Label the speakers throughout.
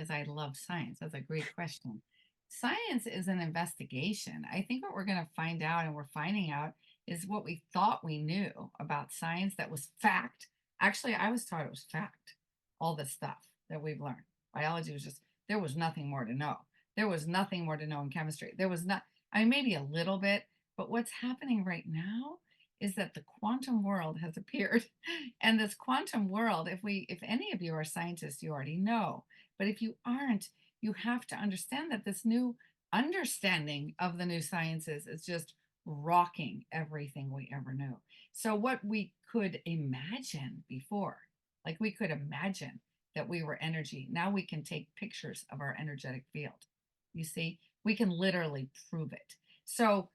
Speaker 1: because I love science. That's a great question. Science is an investigation. I think what we're going to find out, and we're finding out, is what we thought we knew about science that was fact. Actually, I was taught it was fact, all this stuff that we've learned. Biology was just, there was nothing more to know. There was nothing more to know in chemistry. There was not, I mean, maybe a little bit, but what's happening right now is that the quantum world has appeared. And this quantum world, if any of you are scientists, you already know. But if you aren't, you have to understand that this new understanding of the new sciences is just rocking everything we ever knew. So what we could imagine before, like we could imagine that we were energy, now we can take pictures of our energetic field. You see, we can literally prove it. So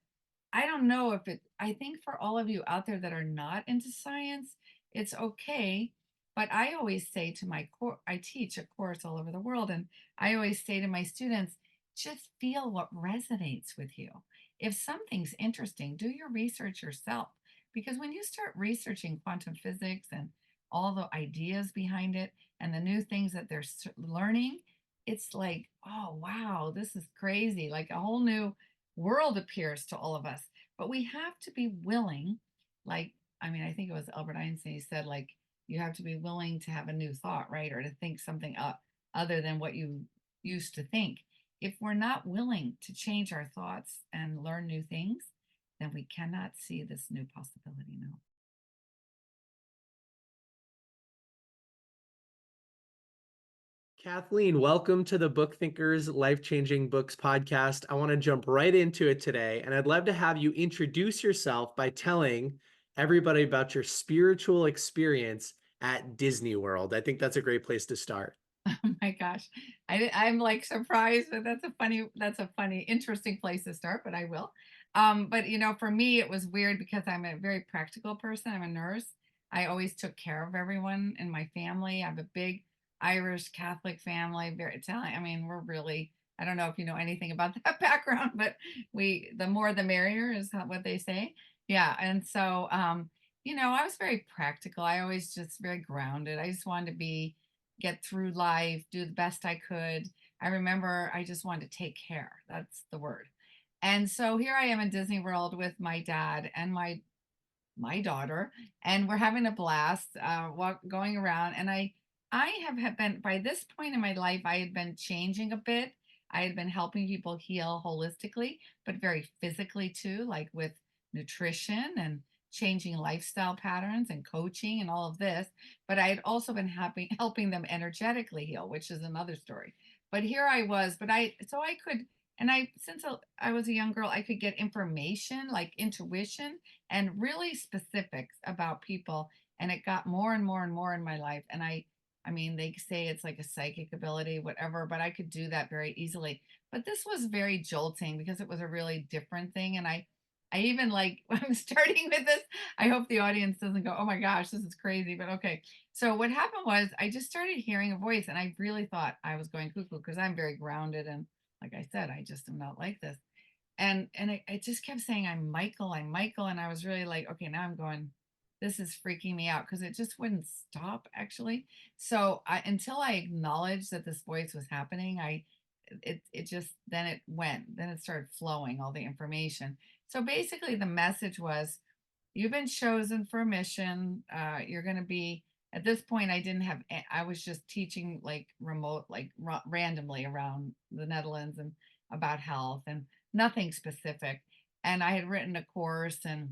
Speaker 1: I don't know if it, I think for all of you out there that are not into science, it's okay. But I always say to my course, I teach a course all over the world, and I always say to my students, just feel what resonates with you. If something's interesting, do your research yourself. Because when you start researching quantum physics and all the ideas behind it and the new things that they're learning, it's like, oh, wow, this is crazy. Like a whole new world appears to all of us. But we have to be willing, like, I mean, I think it was Albert Einstein, he said, like, you have to be willing to have a new thought, right? Or to think something up other than what you used to think. If we're not willing to change our thoughts and learn new things, then we cannot see this new possibility. No.
Speaker 2: Kathleen, welcome to the Book Thinkers Life Changing Books podcast. I want to jump right into it today, and I'd love to have you introduce yourself by telling everybody about your spiritual experience at Disney World. I think that's a great place to start.
Speaker 1: Oh my gosh. I'm like surprised, but that's a funny, interesting place to start, but I will. But you know, for me, it was weird because I'm a very practical person. I'm a nurse. I always took care of everyone in my family. I have a big Irish Catholic family, very Italian. I mean, we're really, I don't know if you know anything about that background, but the more the merrier is what they say. Yeah. And so, you know, I was very practical. I always just very grounded. I just wanted to get through life, do the best I could. I remember I just wanted to take care. That's the word. And so here I am in Disney World with my dad and my daughter, and we're having a blast going around. And I have been, by this point in my life, I had been changing a bit. I had been helping people heal holistically, but very physically too, like with nutrition and changing lifestyle patterns and coaching and all of this. But I had also been helping them energetically heal, which is another story. But here I was, so I could, and since I was a young girl, I could get information like intuition and really specifics about people. And it got more and more and more in my life. And I mean, they say it's like a psychic ability, whatever, but I could do that very easily. But this was very jolting because it was a really different thing. And I even like, I'm starting with this. I hope the audience doesn't go, oh my gosh, this is crazy. But okay. So what happened was I just started hearing a voice and I really thought I was going cuckoo because I'm very grounded. And like I said, I just am not like this. And it just kept saying, I'm Michael, I'm Michael. And I was really like, okay, now I'm going, this is freaking me out because it just wouldn't stop actually. So until I acknowledged that this voice was happening, it just, then it started flowing all the information. So basically the message was, you've been chosen for a mission. You're going to be, at this point, I was just teaching like remote, like randomly around the Netherlands and about health and nothing specific. And I had written a course and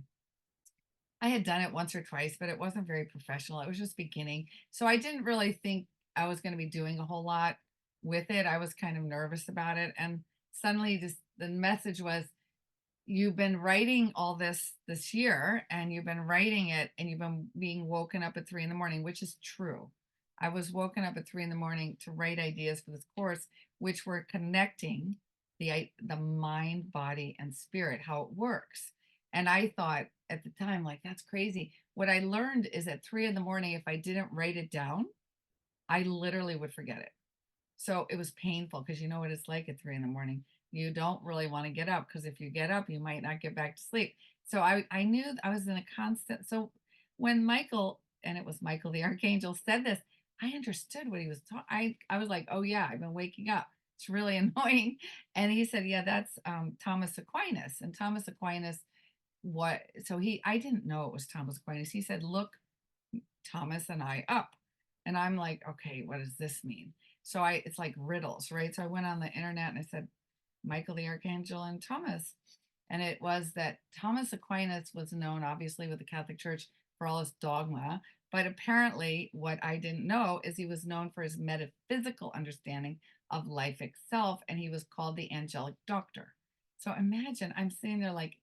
Speaker 1: I had done it once or twice, but it wasn't very professional. It was just beginning. So I didn't really think I was going to be doing a whole lot with it. I was kind of nervous about it. And suddenly just the message was, you've been writing all this year and you've been writing it and you've been being woken up at 3 in the morning, which is true. I was woken up at 3 in the morning to write ideas for this course, which were connecting the mind, body, and spirit, how it works. And I thought at the time, like, that's crazy. What I learned is at 3 in the morning, if I didn't write it down, I literally would forget it. So it was painful because you know what it's like at 3 in the morning. You don't really want to get up because if you get up, you might not get back to sleep. So I knew I was in a constant. So when Michael, and it was Michael the Archangel, said this, I understood what he was talking. I was like, oh yeah, I've been waking up. It's really annoying. And he said, yeah, that's Thomas Aquinas. And Thomas Aquinas, what? So I didn't know it was Thomas Aquinas. He said, look Thomas and I up. And I'm like, okay, what does this mean? So it's like riddles, right? So I went on the internet and I said, Michael the Archangel and Thomas. And it was that Thomas Aquinas was known, obviously, with the Catholic Church for all his dogma. But apparently, what I didn't know is he was known for his metaphysical understanding of life itself, and he was called the angelic doctor. So imagine I'm sitting there like,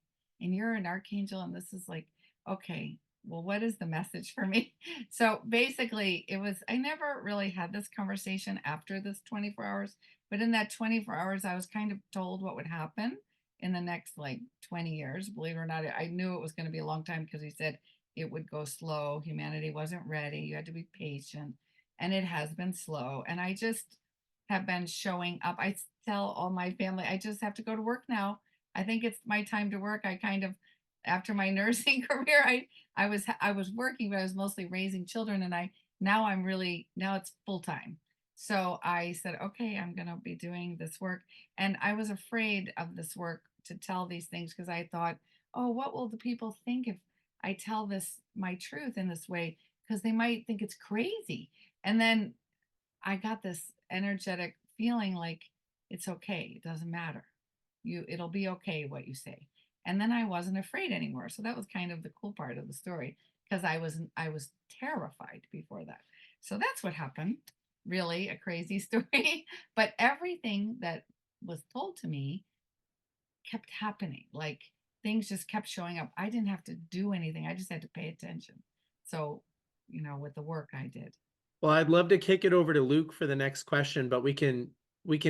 Speaker 1: and you're an archangel, and this is like, okay, well, what is the message for me? So basically, I never really had this conversation after this 24 hours, but in that 24 hours, I was kind of told what would happen in the next like 20 years. Believe it or not, I knew it was going to be a long time because he said it would go slow. Humanity wasn't ready. You had to be patient. And it has been slow. And I just have been showing up. I tell all my family, I just have to go to work now. I think it's my time to work. I kind of, after my nursing career, I was working, but I was mostly raising children, and now it's full time. So I said, okay, I'm going to be doing this work. And I was afraid of this work to tell these things because I thought, oh, what will the people think if I tell my truth in this way? Because they might think it's crazy. And then I got this energetic feeling like it's okay. It doesn't matter. It'll be okay what you say. And then I wasn't afraid anymore. So that was kind of the cool part of the story because I was terrified before that. So that's what happened. Really a crazy story, but everything that was told to me kept happening. Like things just kept showing up. I didn't have to do anything. I just had to pay attention. So, with the work I did.
Speaker 2: Well, I'd love to kick it over to Luke for the next question, but we can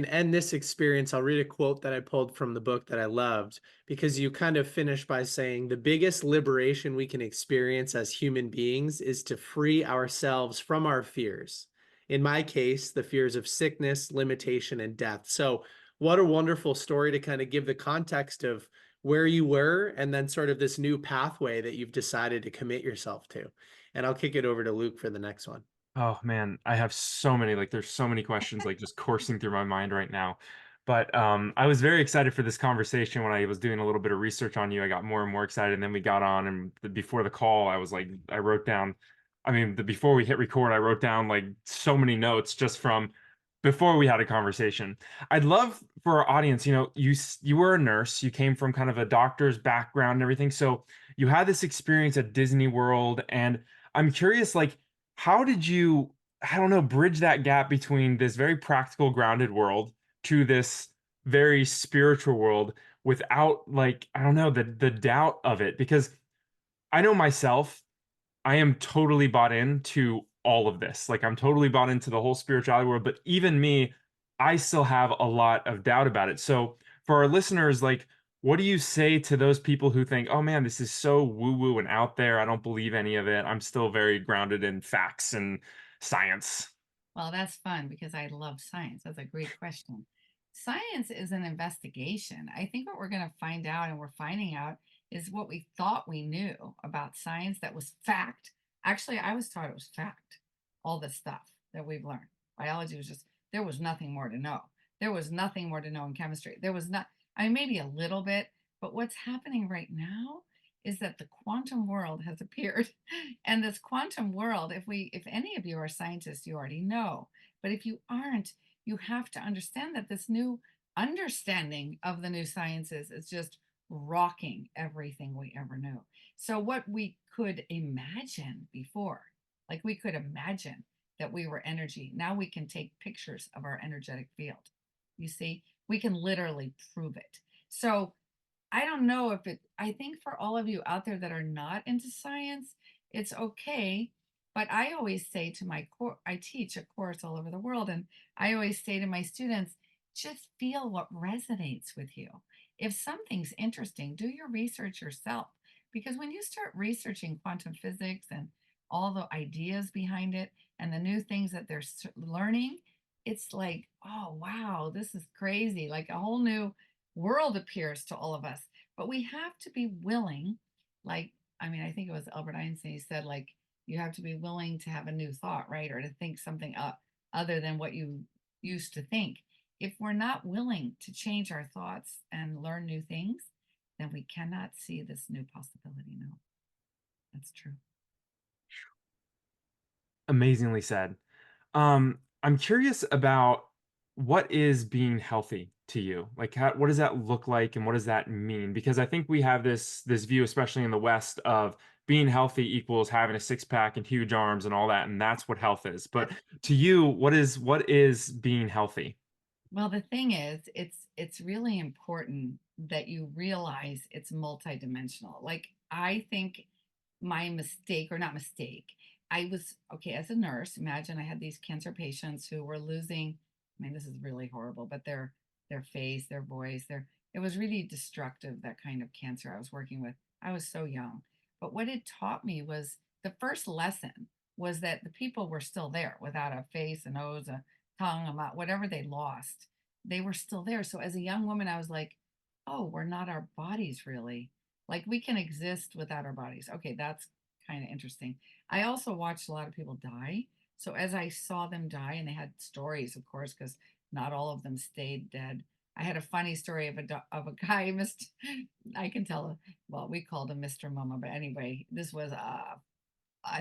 Speaker 2: end this experience. I'll read a quote that I pulled from the book that I loved because you kind of finished by saying the biggest liberation we can experience as human beings is to free ourselves from our fears. In my case, the fears of sickness, limitation, and death. So, what a wonderful story to kind of give the context of where you were and then sort of this new pathway that you've decided to commit yourself to. And I'll kick it over to Luke for the next one.
Speaker 3: Oh man, I have so many, like there's so many questions like just coursing through my mind right now. But I was very excited for this conversation when I was doing a little bit of research on you. I got more and more excited, and then we got on, and before the call, I was like, I wrote down, I mean, before we hit record, I wrote down like so many notes just from before we had a conversation. I'd love for our audience, you were a nurse, you came from kind of a doctor's background and everything, so you had this experience at Disney World, and I'm curious, like how did you, I don't know, bridge that gap between this very practical, grounded world to this very spiritual world without, like, I don't know, the doubt of it? Because I know myself, I am totally bought into all of this. Like, I'm totally bought into the whole spirituality world, but even me, I still have a lot of doubt about it. So, for our listeners, like, what do you say to those people who think, oh man, this is so woo woo and out there? I don't believe any of it. I'm still very grounded in facts and science.
Speaker 1: Well, that's fun because I love science. That's a great question. Science is an investigation. I think what we're going to find out, and we're finding out, is what we thought we knew about science that was fact. Actually, I was taught it was fact, all the stuff that we've learned. Biology was just, there was nothing more to know. There was nothing more to know in chemistry. There was not, I mean, maybe a little bit, but what's happening right now is that the quantum world has appeared. And this quantum world, if any of you are scientists, you already know. But if you aren't, you have to understand that this new understanding of the new sciences is just rocking everything we ever knew. So what we could imagine before, like we could imagine that we were energy, now we can take pictures of our energetic field. You see, we can literally prove it. So I don't know if I think for all of you out there that are not into science, it's okay. But I always say to I teach a course all over the world, and I always say to my students, just feel what resonates with you. If something's interesting, do your research yourself. Because when you start researching quantum physics and all the ideas behind it and the new things that they're learning, it's like, oh, wow, this is crazy. Like a whole new world appears to all of us. But we have to be willing, like, I mean, I think it was Albert Einstein, he said, like, You have to be willing to have a new thought, right? Or to think something up other than what you used to think. If we're not willing to change our thoughts and learn new things, then we cannot see this new possibility. No, that's true.
Speaker 3: Amazingly said. I'm curious about what is being healthy to you? Like, what does that look like, and what does that mean? Because I think we have this view, especially in the West, of being healthy equals having a six pack and huge arms and all that, and that's what health is. But to you, what is being healthy?
Speaker 1: Well, the thing is, it's really important that you realize it's multidimensional. Like I think my mistake or not mistake, I was okay as a nurse. Imagine I had these cancer patients who were losing, I mean, this is really horrible, but their face, their voice, their it was really destructive, that kind of cancer I was working with. I was so young. But what it taught me was the first lesson was that the people were still there without a face, a nose, a tongue, a mouth, whatever they lost, they were still there. So as a young woman, I was like, oh, we're not our bodies really. Like we can exist without our bodies. Okay, that's kind of interesting. I also watched a lot of people die. So as I saw them die, and they had stories, of course, because not all of them stayed dead. I had a funny story of a guy, Mr. I can tell. Well, we called him Mr. Mama, but anyway, this was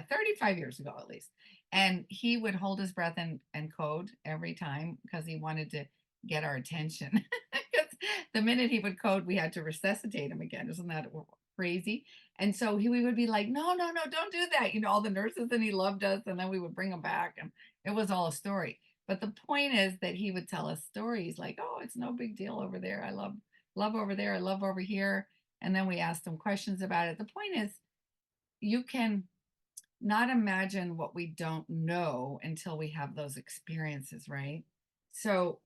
Speaker 1: 35 years ago at least. And he would hold his breath and code every time because he wanted to get our attention. Because the minute he would code, we had to resuscitate him again. Isn't that crazy? And so we would be like, no, no, no, don't do that. All the nurses, and he loved us. And then we would bring him back, and it was all a story. But the point is that he would tell us stories like, oh, it's no big deal over there. I love over there. I love over here. And then we asked him questions about it. The point is, you can not imagine what we don't know until we have those experiences, right? So,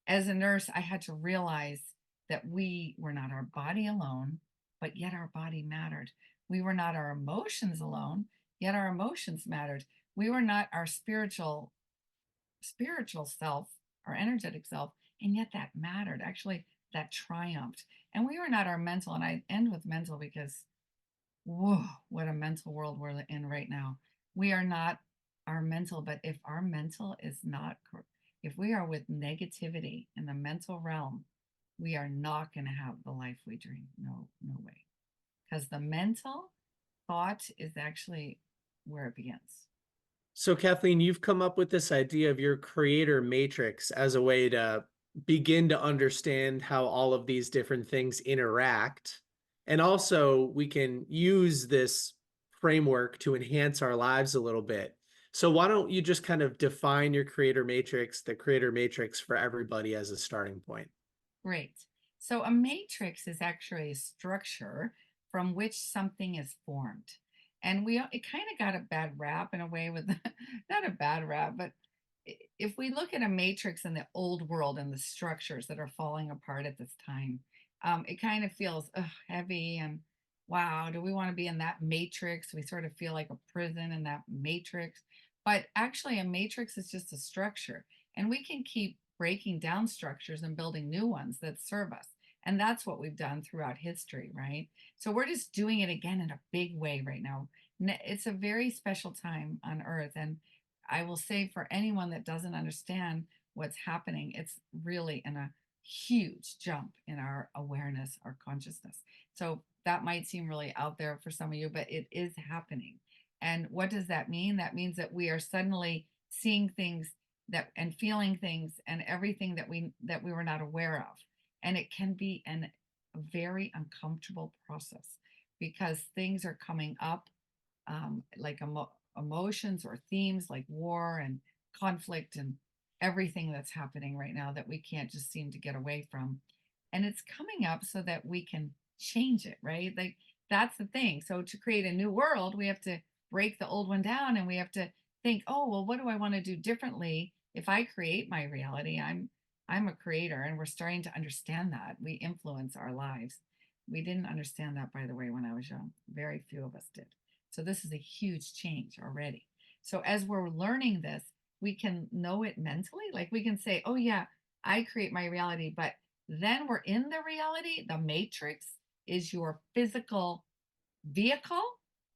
Speaker 1: as a nurse, I had to realize that we were not our body alone, but yet our body mattered. We were not our emotions alone, yet our emotions mattered. We were not our spiritual self, our energetic self, and yet that mattered. Actually, that triumphed. And we were not our mental, and I end with mental because whoa, what a mental world we're in right now. We are not our mental, but if our mental is not, if we are with negativity in the mental realm, we are not going to have the life we dream. No, no way. Because the mental thought is actually where it begins.
Speaker 2: So, Kathleen, you've come up with this idea of your creator matrix as a way to begin to understand how all of these different things interact. And also, we can use this framework to enhance our lives a little bit. So, why don't you just kind of define your creator matrix, the creator matrix for everybody as a starting point?
Speaker 1: Great. So a matrix is actually a structure from which something is formed. And it kind of got a bad rap in a way with not a bad rap, but if we look at a matrix in the old world and the structures that are falling apart at this time, it kind of feels heavy and wow, do we want to be in that matrix? We sort of feel like a prison in that matrix. But actually, a matrix is just a structure, and we can keep breaking down structures and building new ones that serve us. And that's what we've done throughout history, right? So we're just doing it again in a big way right now. It's a very special time on earth. And I will say for anyone that doesn't understand what's happening, it's really in a huge jump in our awareness, our consciousness. So that might seem really out there for some of you, but it is happening. And what does that mean? That means that we are suddenly seeing things that and feeling things and everything that we were not aware of. And it can be a very uncomfortable process because things are coming up like emotions or themes like war and conflict and everything that's happening right now that we can't just seem to get away from. And it's coming up so that we can change it, right? Like that's the thing. So to create a new world, we have to break the old one down, and we have to think, oh, well, what do I want to do differently if I create my reality? I'm a creator, and we're starting to understand that we influence our lives. We didn't understand that, by the way, when I was young. Very few of us did. So this is a huge change already. So as we're learning this, we can know it mentally. Like we can say, oh yeah, I create my reality, but then we're in the reality. The matrix is your physical vehicle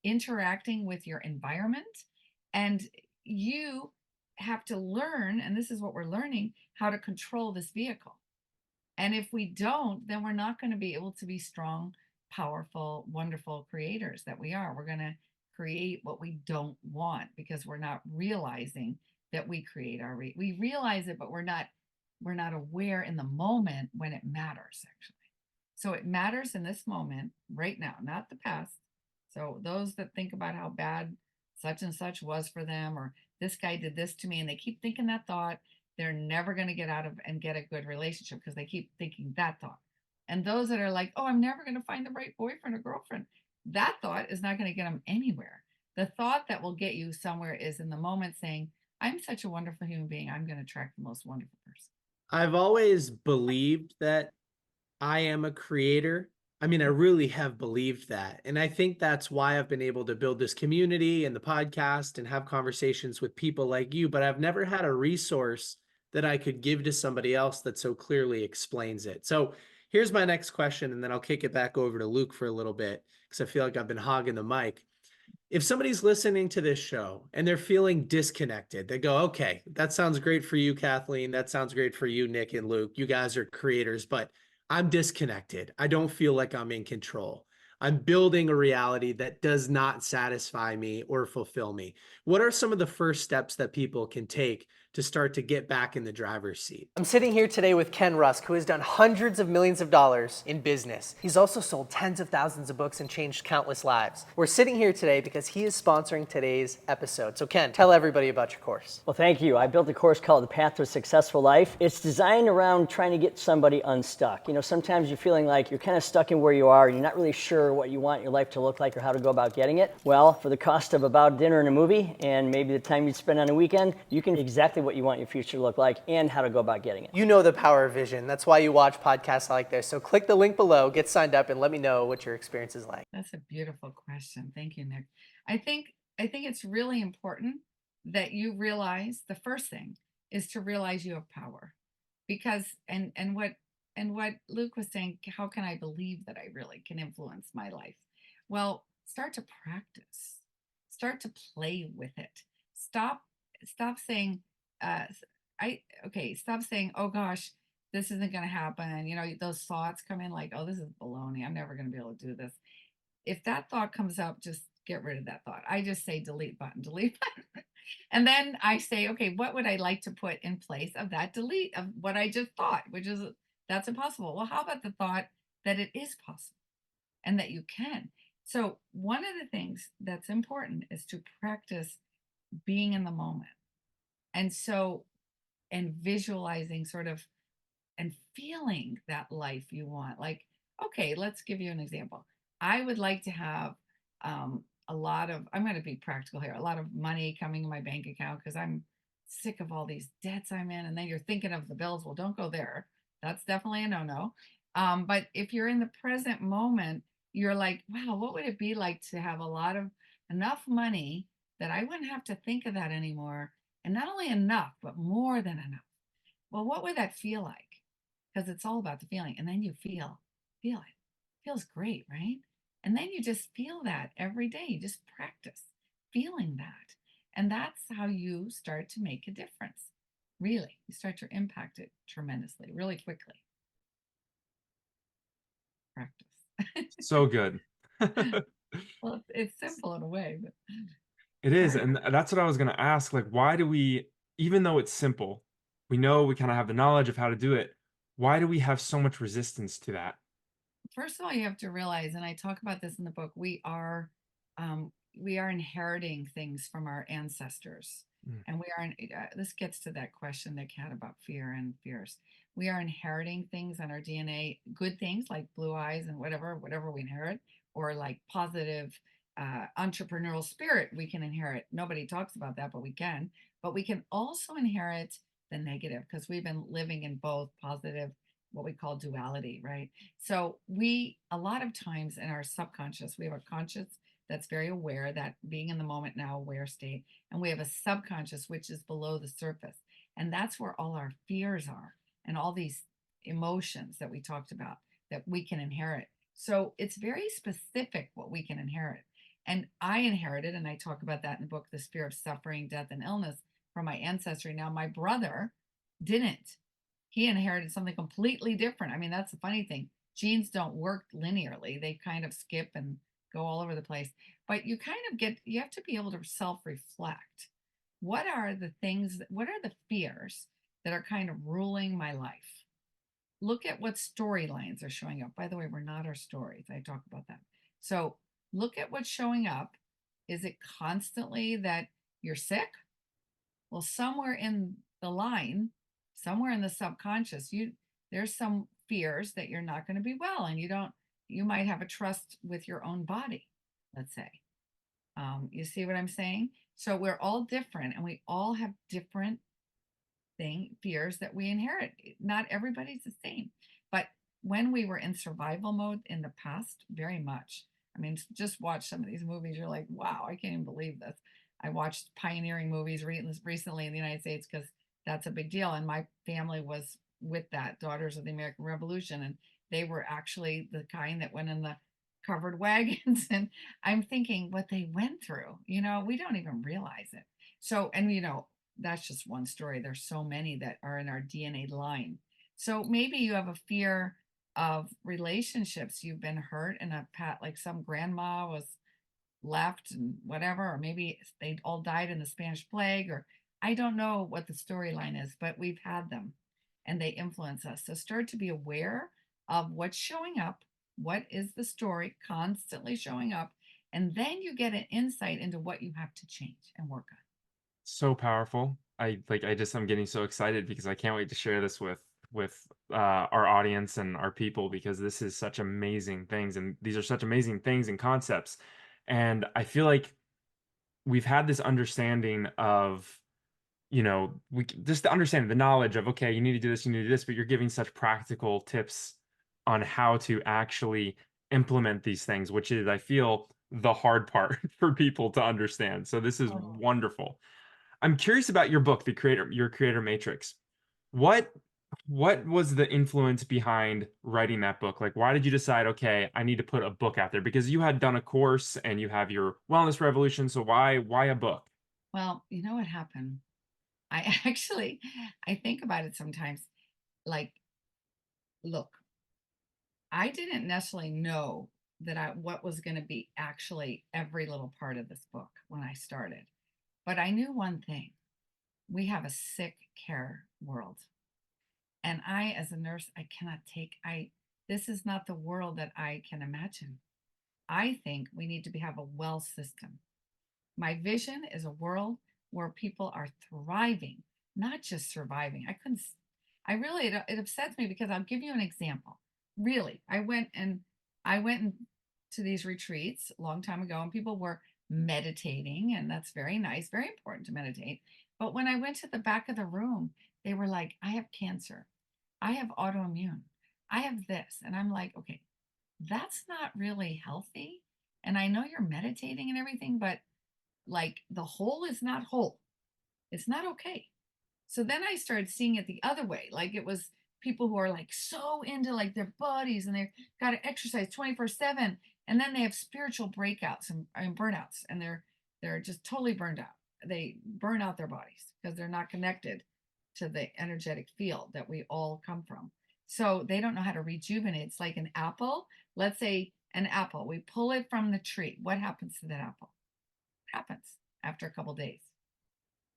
Speaker 1: interacting with your environment, and you have to learn, and this is what we're learning, how to control this vehicle. And if we don't, then we're not going to be able to be strong, powerful, wonderful creators that we are. We're going to create what we don't want because we're not realizing that we create we realize it, but we're not aware in the moment when it matters, actually. So it matters in this moment right now, not the past. So those that think about how bad such and such was for them, or this guy did this to me, and they keep thinking that thought, they're never going to get out of and get a good relationship because they keep thinking that thought. And those that are like, oh, I'm never going to find the right boyfriend or girlfriend, that thought is not going to get them anywhere. The thought that will get you somewhere is in the moment saying, I'm such a wonderful human being. I'm going to attract the most wonderful person.
Speaker 2: I've always believed that I am a creator. I mean, I really have believed that. And I think that's why I've been able to build this community and the podcast and have conversations with people like you, but I've never had a resource that I could give to somebody else that so clearly explains it. So here's my next question, and then I'll kick it back over to Luke for a little bit because I feel like I've been hogging the mic. If somebody's listening to this show and they're feeling disconnected, they go, okay, that sounds great for you, Kathleen. That sounds great for you, Nick and Luke. You guys are creators, but I'm disconnected. I don't feel like I'm in control. I'm building a reality that does not satisfy me or fulfill me. What are some of the first steps that people can take to start to get back in the driver's seat?
Speaker 4: I'm sitting here today with Ken Rusk, who has done hundreds of millions of dollars in business. He's also sold tens of thousands of books and changed countless lives. We're sitting here today because he is sponsoring today's episode. So Ken, tell everybody about your course.
Speaker 5: Well, thank you. I built a course called The Path to a Successful Life. It's designed around trying to get somebody unstuck. You know, sometimes you're feeling like you're kind of stuck in where you are. You're not really sure what you want your life to look like or how to go about getting it. Well, for the cost of about dinner and a movie and maybe the time you spend on a weekend, you can exactly what you want your future to look like and how to go about getting it.
Speaker 4: You know the power of vision. That's why you watch podcasts like this. So click the link below, get signed up, and let me know what your experience is like.
Speaker 1: That's a beautiful question. Thank you, Nick. I think it's really important that you realize the first thing is to realize you have power. Because and what Luke was saying, how can I believe that I really can influence my life? Well, start to practice. Start to play with it. Stop saying stop saying, oh gosh, this isn't going to happen. You know, those thoughts come in like, oh, this is baloney. I'm never going to be able to do this. If that thought comes up, just get rid of that thought. I just say delete button. And then I say, okay, what would I like to put in place of that delete of what I just thought, which is that's impossible. Well, how about the thought that it is possible and that you can? So one of the things that's important is to practice being in the moment. And visualizing sort of and feeling that life you want. Like, okay, let's give you an example. I would like to have a lot of, I'm going to be practical here, a lot of money coming in my bank account because I'm sick of all these debts I'm in. And then you're thinking of the bills. Well, don't go there. That's definitely a no-no. But if you're in the present moment, you're like, wow, what would it be like to have enough money that I wouldn't have to think of that anymore? And not only enough, but more than enough. Well, what would that feel like? Because it's all about the feeling. And then you feel it. Feels great, right? And then you just feel that every day. You just practice feeling that. And that's how you start to make a difference. Really, you start to impact it tremendously, really quickly. Practice.
Speaker 3: So good.
Speaker 1: Well, it's simple in a way, but
Speaker 3: It is. And that's what I was going to ask. Like, why do we, even though it's simple, we know we kind of have the knowledge of how to do it. Why do we have so much resistance to that?
Speaker 1: first of all, you have to realize, and I talk about this in the book, we are inheriting things from our ancestors. And this gets to that question Nick had about fear and fears. We are inheriting things on our DNA, good things like blue eyes and whatever we inherit, or like positive entrepreneurial spirit we can inherit. Nobody talks about that, but we can. But we can also inherit the negative because we've been living in both positive, what we call duality, right? So a lot of times in our subconscious, we have a conscious that's very aware, that being in the moment now aware state, and we have a subconscious which is below the surface, and that's where all our fears are and all these emotions that we talked about that we can inherit. So it's very specific what we can inherit. And I inherited, and I talk about that in the book, this fear of suffering, death, and illness from my ancestry. Now, my brother didn't. He inherited something completely different. I mean, that's the funny thing. Genes don't work linearly. They kind of skip and go all over the place. But you kind of you have to be able to self-reflect. What are the things, what are the fears that are kind of ruling my life? Look at what storylines are showing up. By the way, we're not our stories. I talk about that. So look at what's showing up. Is it constantly that you're sick? Well, somewhere in the line, somewhere in the subconscious, there's some fears that you're not going to be well, and you might have a trust with your own body, let's say. You see what I'm saying? So we're all different, and we all have different fears that we inherit. Not everybody's the same, but when we were in survival mode in the past, very much. I mean, just watch some of these movies. You're like, wow, I can't even believe this. I watched pioneering movies recently in the United States because that's a big deal. And my family was with that, Daughters of the American Revolution, and they were actually the kind that went in the covered wagons. And I'm thinking what they went through, we don't even realize it. So, and that's just one story. There's so many that are in our DNA line. So maybe you have a fear of relationships. You've been hurt in like some grandma was left and whatever, or maybe they all died in the Spanish plague, or I don't know what the storyline is, but we've had them and they influence us. So start to be aware of what's showing up. What is the story constantly showing up? And then you get an insight into what you have to change and work on.
Speaker 3: So powerful. I'm getting so excited because I can't wait to share this with our audience and our people, because this is such amazing things, and these are such amazing things and concepts. And I feel like we've had this understanding of, just the understanding, the knowledge of, okay, you need to do this, you need to do this, but you're giving such practical tips on how to actually implement these things, which is, I feel, the hard part for people to understand. So this is wonderful. I'm curious about your book, your creator matrix. What was the influence behind writing that book? Like, why did you decide, okay, I need to put a book out there? Because you had done a course and you have your wellness revolution. So why a book?
Speaker 1: Well, you know what happened? I think about it sometimes. Like, look, I didn't necessarily know what was going to be actually every little part of this book when I started. But I knew one thing. We have a sick care world. And I, as a nurse, this is not the world that I can imagine. I think we need to have a well system. My vision is a world where people are thriving, not just surviving. It upsets me because I'll give you an example. Really, I went to these retreats a long time ago, and people were meditating, and that's very nice, very important to meditate. But when I went to the back of the room, they were like, I have cancer, I have autoimmune, I have this. And I'm like, okay, that's not really healthy. And I know you're meditating and everything, but like the whole is not whole. It's not okay. So then I started seeing it the other way. Like it was people who are like so into like their bodies and they've got to exercise 24/7. And then they have spiritual breakouts and burnouts, and they're just totally burned out. They burn out their bodies because they're not connected to the energetic field that we all come from. So they don't know how to rejuvenate. It's like an apple. Let's say an apple. We pull it from the tree. What happens to that apple? What happens after a couple days?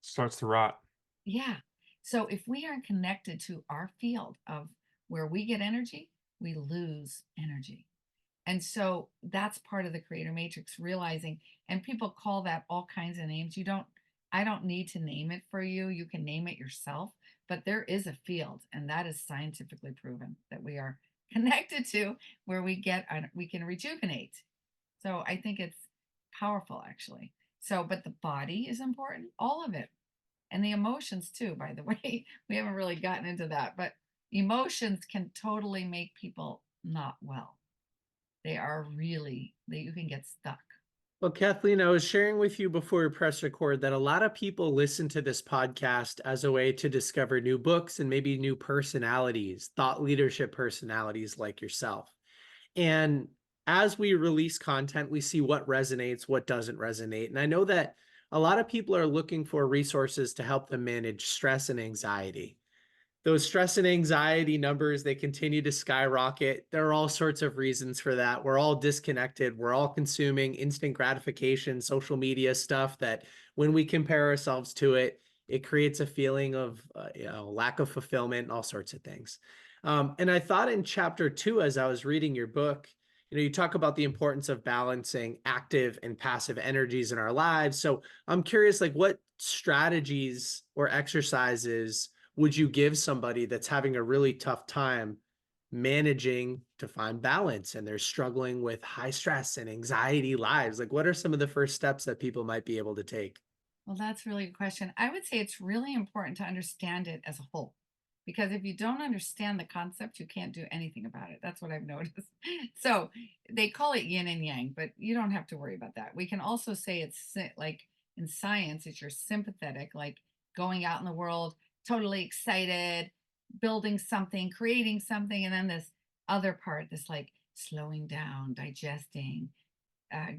Speaker 3: Starts to rot.
Speaker 1: Yeah. So if we aren't connected to our field of where we get energy, we lose energy. And so that's part of the creator matrix, realizing, and people call that all kinds of names. I don't need to name it for you. You can name it yourself, but there is a field, and that is scientifically proven that we are connected to where we can rejuvenate. So I think it's powerful, actually. So, but the body is important, all of it. And the emotions too, by the way. We haven't really gotten into that, but emotions can totally make people not well. You can get stuck.
Speaker 2: Well, Kathleen, I was sharing with you before we press record that a lot of people listen to this podcast as a way to discover new books and maybe new personalities, thought leadership personalities like yourself. And as we release content, we see what resonates, what doesn't resonate. And I know that a lot of people are looking for resources to help them manage stress and anxiety. Those stress and anxiety numbers, they continue to skyrocket. There are all sorts of reasons for that. We're all disconnected. We're all consuming instant gratification, social media stuff that when we compare ourselves to it, it creates a feeling of lack of fulfillment, all sorts of things. And I thought in chapter 2, as I was reading your book, you talk about the importance of balancing active and passive energies in our lives. So I'm curious, like, what strategies or exercises would you give somebody that's having a really tough time managing to find balance and they're struggling with high stress and anxiety lives? Like, what are some of the first steps that people might be able to take?
Speaker 1: Well, that's really a good question. I would say it's really important to understand it as a whole. Because if you don't understand the concept, you can't do anything about it. That's what I've noticed. So they call it yin and yang, but you don't have to worry about that. We can also say it's like in science, it's your sympathetic, like going out in the world, totally excited, building something, creating something. And then this other part, this like slowing down, digesting,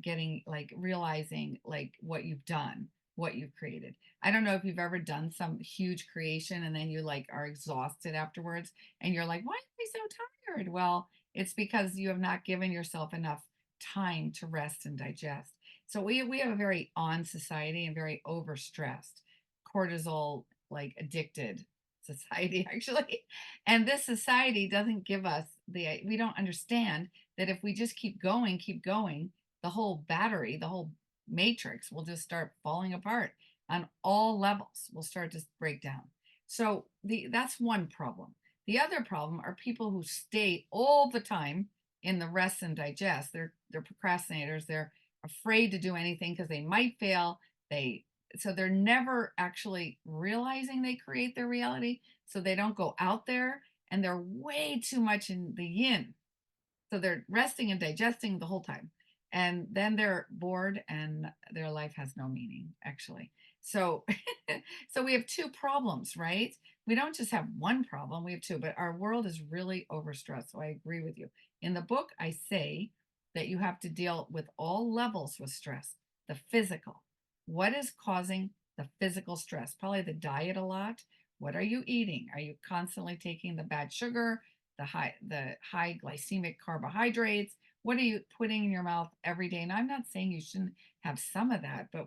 Speaker 1: getting like realizing like what you've done, what you've created. I don't know if you've ever done some huge creation and then you like are exhausted afterwards and you're like, why am I so tired? Well, it's because you have not given yourself enough time to rest and digest. So we have a very on society and very overstressed, cortisol like addicted society actually. And this society doesn't give us we don't understand that if we just keep going, the whole battery, the whole matrix will just start falling apart on all levels. Will start to break down. So that's one problem. The other problem are people who stay all the time in the rest and digest. They're procrastinators. They're afraid to do anything because they might fail. They're never actually realizing they create their reality. So they don't go out there and they're way too much in the yin. So they're resting and digesting the whole time. And then they're bored and their life has no meaning, actually. So, so we have two problems, right? We don't just have one problem, we have two, but our world is really overstressed. So I agree with you. In the book, I say that you have to deal with all levels with stress, the physical. What is causing the physical stress? Probably the diet a lot. What are you eating? Are you constantly taking the bad sugar, the high glycemic carbohydrates? What are you putting in your mouth every day? And I'm not saying you shouldn't have some of that, but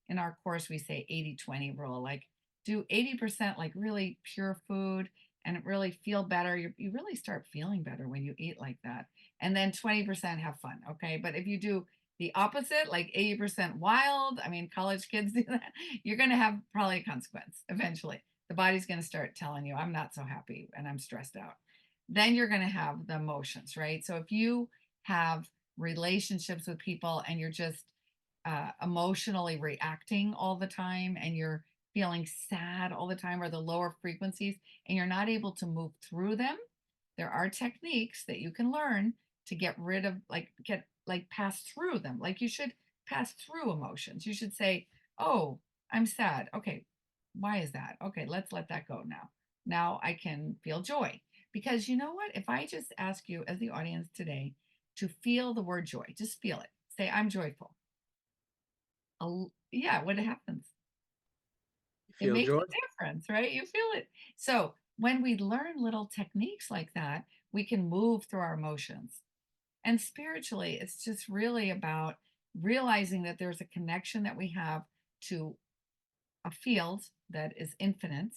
Speaker 1: in our course, we say 80-20 rule, like do 80% like really pure food and really feel better. You really start feeling better when you eat like that. And then 20% have fun. Okay. But if you do the opposite, like 80% wild, I mean, college kids do that, you're going to have probably a consequence eventually. The body's going to start telling you, I'm not so happy and I'm stressed out. Then you're going to have the emotions, right? So if you have relationships with people and you're just emotionally reacting all the time and you're feeling sad all the time or the lower frequencies and you're not able to move through them, there are techniques that you can learn to get rid of pass through them. Like you should pass through emotions. You should say, oh, I'm sad. Okay, why is that? Okay, let's let that go now. Now I can feel joy. Because you know what? If I just ask you as the audience today to feel the word joy, just feel it. Say, I'm joyful. Yeah, what happens? It
Speaker 2: Feel
Speaker 1: makes
Speaker 2: joy?
Speaker 1: a difference, right? You feel it. So when we learn little techniques like that, we can move through our emotions. And spiritually, it's just really about realizing that there's a connection that we have to a field that is infinite,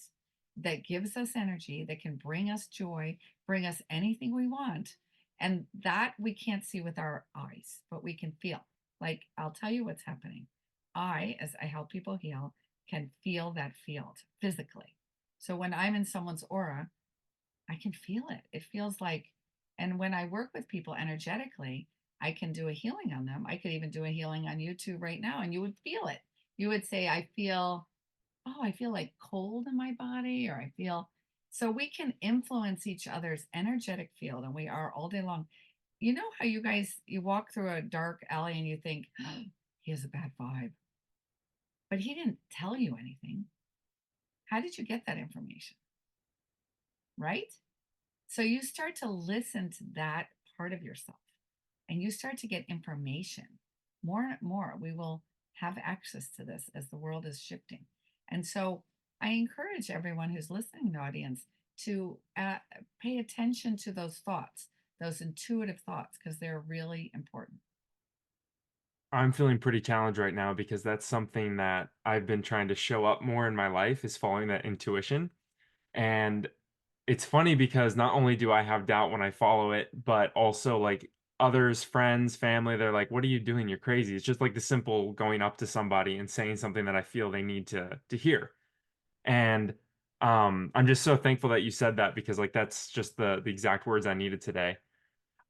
Speaker 1: that gives us energy, that can bring us joy, bring us anything we want. And that we can't see with our eyes, but we can feel. Like, I'll tell you what's happening. As I help people heal, can feel that field physically. So when I'm in someone's aura, I can feel it. It feels like, and when I work with people energetically, I can do a healing on them. I could even do a healing on you too right now, and you would feel it. You would say, I feel like cold in my body, or I feel. So we can influence each other's energetic field, and we are all day long. You know how you walk through a dark alley and you think, oh, he has a bad vibe, but he didn't tell you anything. How did you get that information? Right? So you start to listen to that part of yourself. and you start to get information more and more. We will have access to this as the world is shifting. And so I encourage everyone who's listening, the audience, to pay attention to those thoughts, those intuitive thoughts, because they're really important.
Speaker 3: I'm feeling pretty challenged right now because that's something that I've been trying to show up more in my life is following that intuition. And it's funny because not only do I have doubt when I follow it, but also like others, friends, family, they're like, "What are you doing? You're crazy." It's just like the simple going up to somebody and saying something that I feel they need to hear. And I'm just so thankful that you said that because like that's just the exact words I needed today.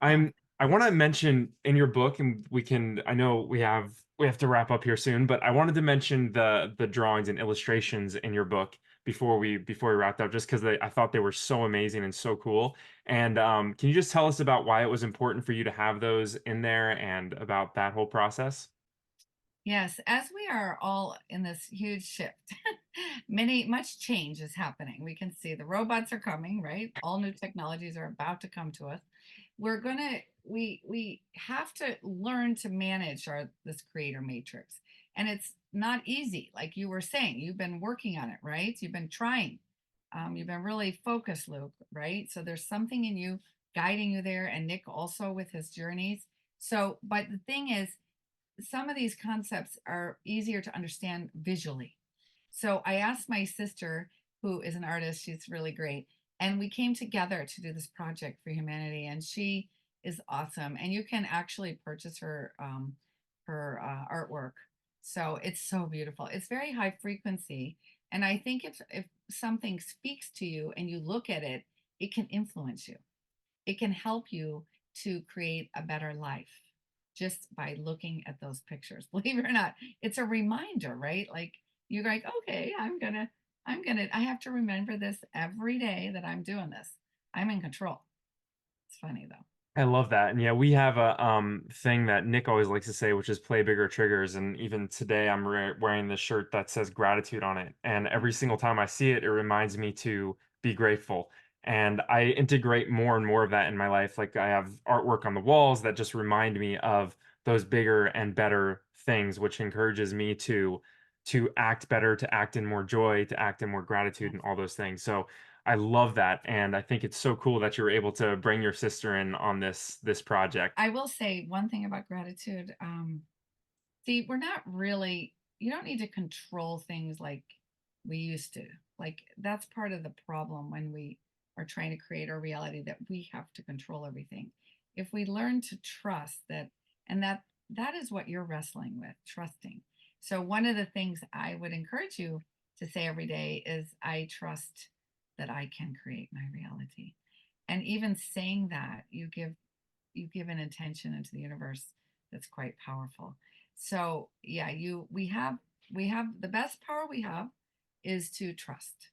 Speaker 1: Oh,
Speaker 3: I want to mention in your book, and I know we have to wrap up here soon, but I wanted to mention the drawings and illustrations in your book before we wrapped up, just because I thought they were so amazing and so cool. And can you just tell us about why it was important for you to have those in there and about that whole process?
Speaker 1: yes, as we are all in this huge shift, much change is happening. We can see the robots are coming, right? All new technologies are about to come to us. We have to learn to manage this creator matrix. And it's not easy. Like you were saying, you've been working on it, right? You've been trying. You've been really focused, Luke, right? So there's something in you guiding you there, and Nick also with his journeys. So, but the thing is, some of these concepts are easier to understand visually. So I asked my sister, who is an artist, she's really great, and we came together to do this project for humanity. And she is awesome, and you can actually purchase her artwork. So it's so beautiful. It's very high frequency, and I think if something speaks to you and you look at it, it can influence you. It can help you to create a better life just by looking at those pictures. Believe it or not, it's a reminder, right? Like you're like, okay, I have to remember this every day that I'm doing this. I'm in control. It's funny though.
Speaker 3: I love that. And yeah, we have a thing that Nick always likes to say, which is play bigger triggers. And even today I'm wearing this shirt that says gratitude on it. And every single time I see it, it reminds me to be grateful. And I integrate more and more of that in my life. Like I have artwork on the walls that just remind me of those bigger and better things, which encourages me to act better, to act in more joy, to act in more gratitude and all those things. So I love that, and I think it's so cool that you were able to bring your sister in on this project.
Speaker 1: I will say one thing about gratitude. See, we're not really, you don't need to control things like we used to. Like, that's part of the problem when we are trying to create our reality, that we have to control everything. If we learn to trust that, and that is what you're wrestling with, trusting. So, one of the things I would encourage you to say every day is, I trust that I can create my reality. And even saying that, you give an intention into the universe that's quite powerful. So yeah, we have the best power we have is to trust.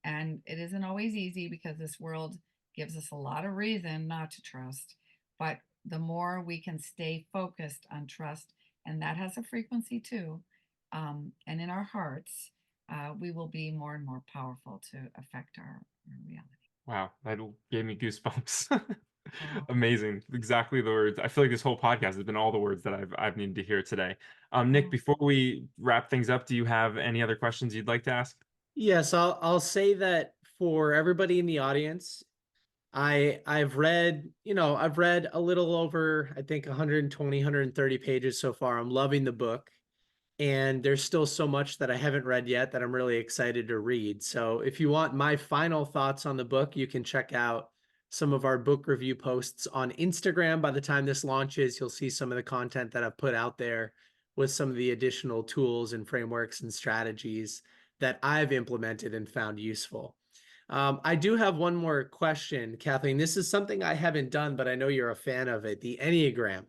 Speaker 1: And it isn't always easy because this world gives us a lot of reason not to trust. But the more we can stay focused on trust, and that has a frequency too, and in our hearts, we will be more and more powerful to affect our reality.
Speaker 3: Wow, that gave me goosebumps.
Speaker 1: Oh,
Speaker 3: Amazing. Exactly the words. I feel like this whole podcast has been all the words that I've needed to hear today. Nick,
Speaker 1: oh.
Speaker 3: before we wrap things up, do you have any other questions you'd like to ask?
Speaker 2: Yes, I'll say that for everybody in the audience, I've read a little over, I think, 120, 130 pages so far. I'm loving the book. And there's still so much that I haven't read yet that I'm really excited to read. So if you want my final thoughts on the book, you can check out some of our book review posts on Instagram. By the time this launches, you'll see some of the content that I've put out there with some of the additional tools and frameworks and strategies that I've implemented and found useful. I do have one more question, Kathleen. This is something I haven't done, but I know you're a fan of it, the Enneagram.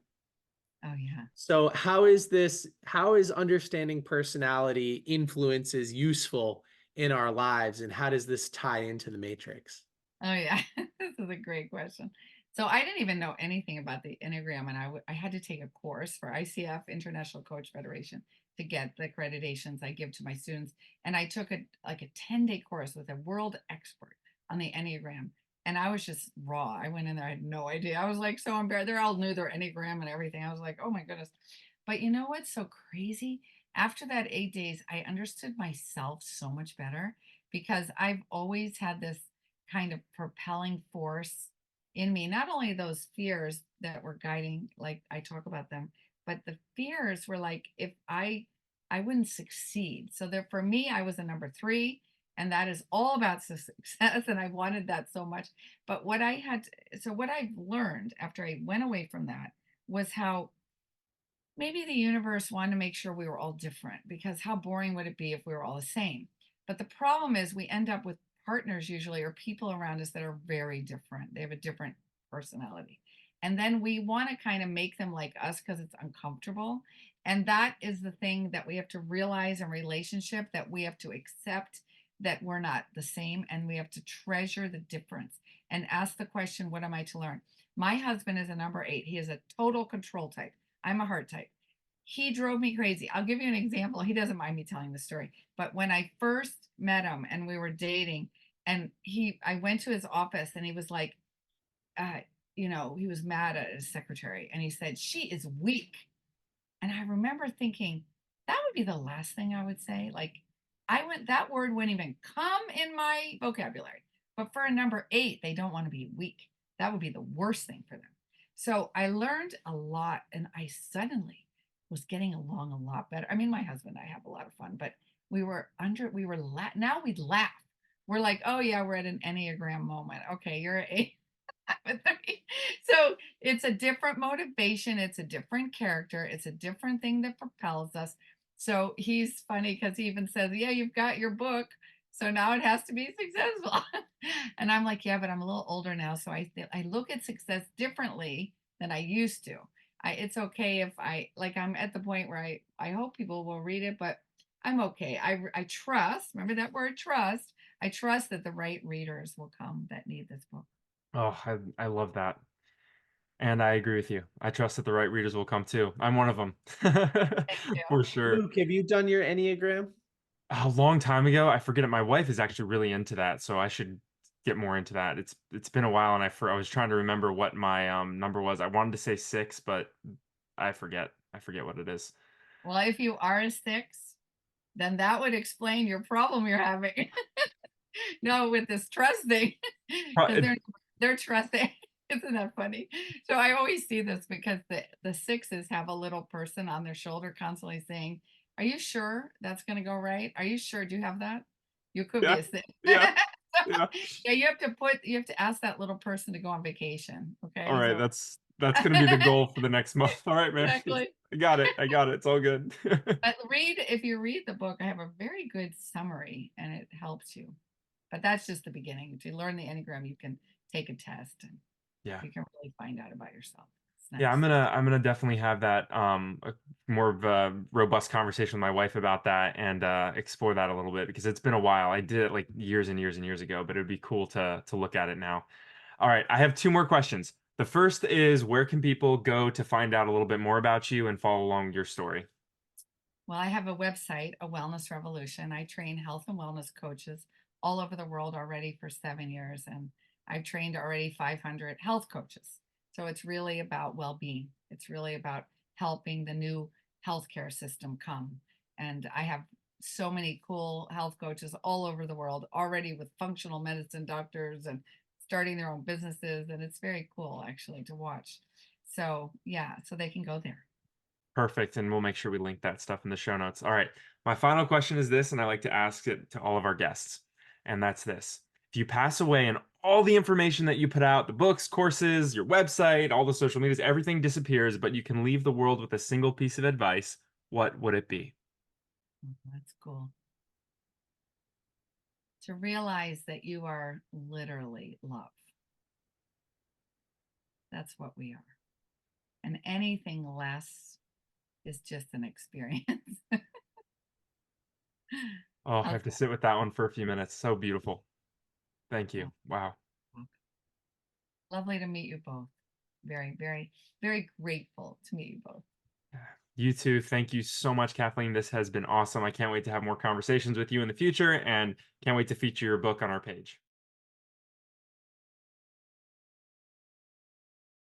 Speaker 1: Oh yeah.
Speaker 2: So how is understanding personality influences useful in our lives, and how does this tie into the matrix?
Speaker 1: Oh yeah, this is a great question. So I didn't even know anything about the Enneagram, and I had to take a course for ICF, International Coach Federation, to get the accreditations I give to my students. And I took a 10-day course with a world expert on the Enneagram And I was just raw. I went in there, I had no idea. I was like so embarrassed. They all knew their Enneagram and everything. I was like, oh my goodness. But you know what's so crazy? After that 8 days, I understood myself so much better because I've always had this kind of propelling force in me. Not only those fears that were guiding, like I talk about them, but the fears were like if I wouldn't succeed. So there for me, I was a number three, and that is all about success. And I wanted that so much. But what I had, so what I've learned after I went away from that was how maybe the universe wanted to make sure we were all different because how boring would it be if we were all the same? But the problem is we end up with partners usually or people around us that are very different. They have a different personality. And then we want to kind of make them like us because it's uncomfortable. And that is the thing that we have to realize in relationship that we have to accept that we're not the same and we have to treasure the difference and ask the question, what am I to learn? My husband is a number 8. He is a total control type. I'm a heart type. He drove me crazy. I'll give you an example. He doesn't mind me telling the story. But when I first met him and we were dating, and I went to his office and he was like, he was mad at his secretary and he said, she is weak. And I remember thinking, that would be the last thing I would say. Like, that word wouldn't even come in my vocabulary. But for a number 8, they don't want to be weak. That would be the worst thing for them. So I learned a lot and I suddenly was getting along a lot better. I mean, my husband and I have a lot of fun, but now we'd laugh. We're like, oh yeah, we're at an Enneagram moment. Okay, you're an 8. So it's a different motivation. It's a different character. It's a different thing that propels us. So he's funny because he even says, yeah, you've got your book. So now it has to be successful. And I'm like, yeah, but I'm a little older now. So I look at success differently than I used to. It's okay if I'm at the point where I hope people will read it, but I'm okay. I trust, remember that word trust. I trust that the right readers will come that need this book.
Speaker 3: Oh, I love that. And I agree with you. I trust that the right readers will come too. I'm one of them.
Speaker 1: Thank you.
Speaker 3: For sure.
Speaker 2: Luke, have you done your Enneagram?
Speaker 3: A long time ago, I forget it. My wife is actually really into that, so I should get more into that. It's been a while, and I was trying to remember what my number was. I wanted to say 6, but I forget. I forget what it is.
Speaker 1: Well, if you are a 6, then that would explain your problem you're having. No, with this trust thing, because they're trusting. Isn't that funny? So I always see this because the 6s have a little person on their shoulder constantly saying, "Are you sure that's going to go right? Are you sure? Do you have that? You could
Speaker 3: Yeah.
Speaker 1: be a 6."
Speaker 3: Yeah.
Speaker 1: So,
Speaker 3: Yeah.
Speaker 1: yeah, you have to ask that little person to go on vacation. Okay.
Speaker 3: All right,
Speaker 1: So
Speaker 3: that's gonna be the goal for the next month. All right, man.
Speaker 1: exactly.
Speaker 3: I got it. I got it. It's all good.
Speaker 1: But if you read the book, I have a very good summary and it helps you. But that's just the beginning. To learn the Enneagram, you can take a test and
Speaker 3: Yeah.
Speaker 1: you can really find out about yourself. It's
Speaker 3: Yeah,
Speaker 1: nice.
Speaker 3: I'm gonna definitely have that more of a robust conversation with my wife about that and explore that a little bit because it's been a while. I did it like years and years and years ago, but it would be cool to look at it now. All right, I have 2 more questions. The first is where can people go to find out a little bit more about you and follow along your story?
Speaker 1: Well, I have a website, A Wellness Revolution. I train health and wellness coaches all over the world already for 7 years, and I've trained already 500 health coaches. So it's really about well-being. It's really about helping the new healthcare system come. And I have so many cool health coaches all over the world already with functional medicine doctors and starting their own businesses. And it's very cool actually to watch. So yeah, so they can go there.
Speaker 3: Perfect, and we'll make sure we link that stuff in the show notes. All right, my final question is this, and I like to ask it to all of our guests, and that's this. If you pass away and all the information that you put out, the books, courses, your website, all the social medias, everything disappears, but you can leave the world with a single piece of advice, what would it be?
Speaker 1: That's cool. To realize that you are literally love. That's what we are. And anything less is just an experience.
Speaker 3: Oh, I have to sit with that one for a few minutes. So beautiful. Thank you. Wow.
Speaker 1: Lovely to meet you both. Very, very, very grateful to meet you both.
Speaker 3: You too. Thank you so much, Kathleen. This has been awesome. I can't wait to have more conversations with you in the future and can't wait to feature your book on our page.